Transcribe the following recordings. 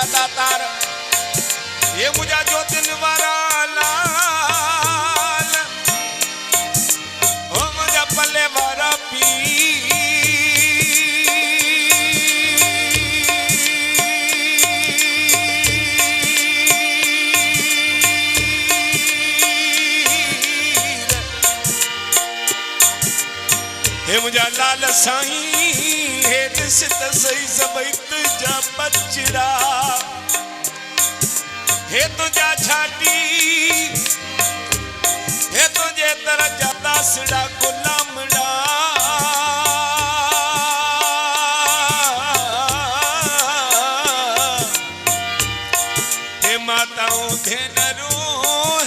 दादा तार ये मुझा जो दिन वारा लाल ओ मुझा पल्ले वारा पी हे मुझा लाल साईं हे दिस त सही सबई तुझा बचड़ा हे तुझा छाटी हे तुझे तरह जाता सिड़ा गुलामड़ा हे माताओं भेनरूं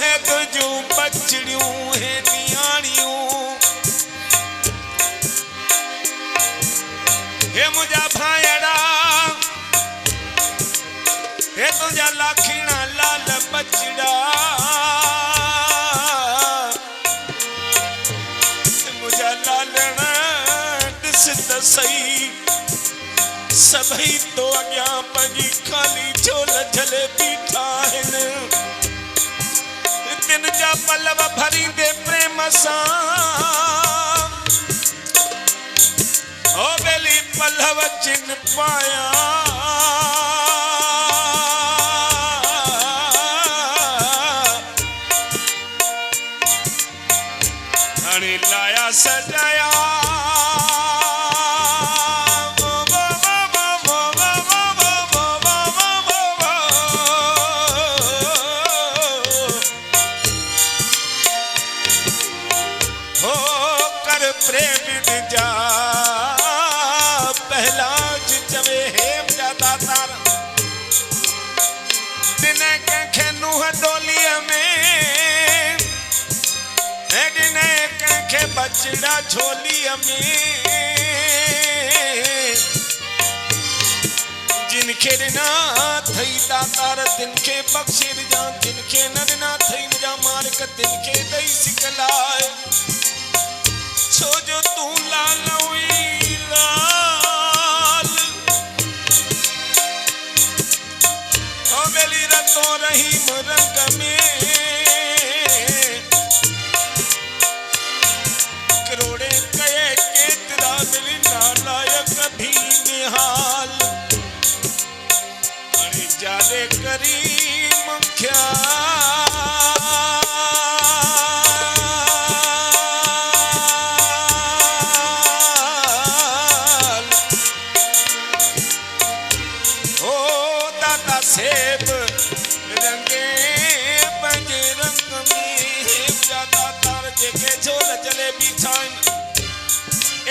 हे तुझू बचड़ियों हे नियाणियों हे मुझा भायड़ा हे तुझा लाखीना लाल बचड़ा मुझा लालना दिस त सही सभई तो अॻियां पंहिंजी खाली झोल झले बीठा आहिनि तिन जा पलव भरींदे प्रेम सां ओ बेली पलव जिन पाया हणी लाया सजाया हो कर प्रेम जा पहला चवे हेम जाता तार दिन कंखे नुह डोलिया में दिन कंखे बचड़ा झोलिया में जिनके ना थई दातार तिनके बख्शे जा जिनके ना थई मुझा मालिक तिनके दई सिकलाए छो जो तू लाल हुई लाल ओ बेली रतो रहीम रंग में करोड़े कये केतरा बेली नालायक भी निहाल अरे जादे करीम ख्याल सेब रंगे पंजे रंग में जाता तार जेके झोल चले बिछाइन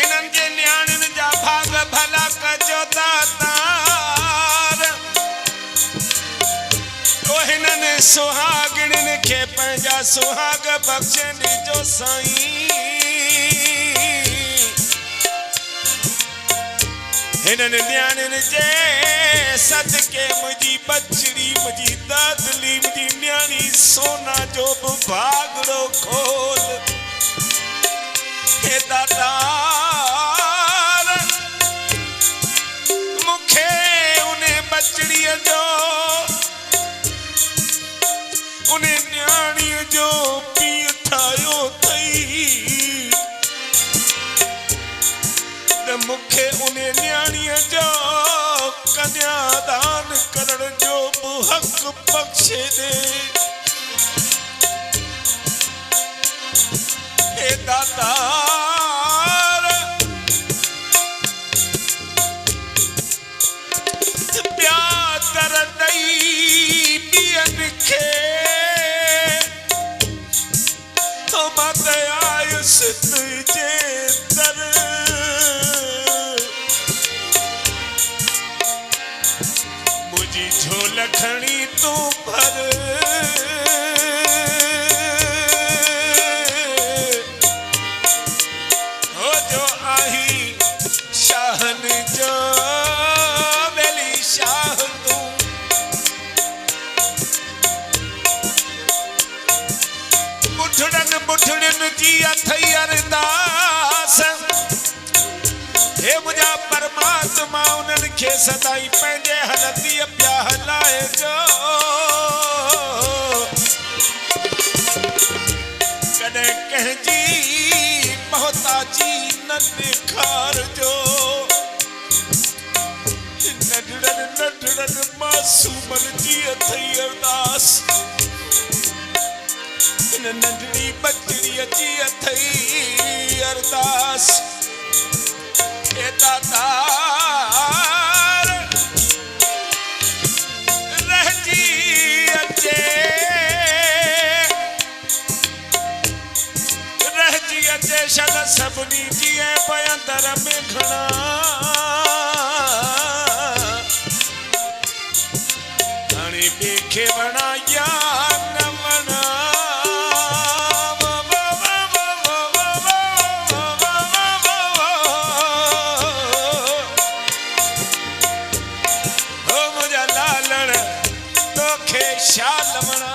इनन के न्याणन जा भाग भला कजो तार ओ हिनन सुहागणन के पंजा सुहाग बख्शे जो साईं हिनन न्याणन जे सदके मुझी बचड़ी मुझी दादली मुझी न्याणी सोना जो भागड़ो खोल हे दातार मुखे उन्हें बचड़ी जो उन्हें न्याणी जो पी ठायो थई मुखे उन्हें न्याणी जो कन्यादान करण जो हक बख्शे दे हे दातार प्यार दई बियन खे तो मत आयुस तुझे दर झोल खणी तू भर हो जो आही शाहन जो बेली शाह तू बुठड़न बुठड़न जी अथई अरदास हे मुझा पर परमात्मा उन्हनि खे सदाई पंहिंजे हलंदी पिया हलाइजो कॾहिं कंहिंजी मोहताजी न ॾेखारिजो नंढड़नि नंढड़नि मासूमनि जी अथई अरदास इन नंढड़ी बचड़ीअ जी अथई अरदास ए दातार रहजी अचे शल सभिनी जी अंदर में घणा हाणे ॿिए खे वणा या न वणा मुंहिंजा लालण तोखे छा लवणा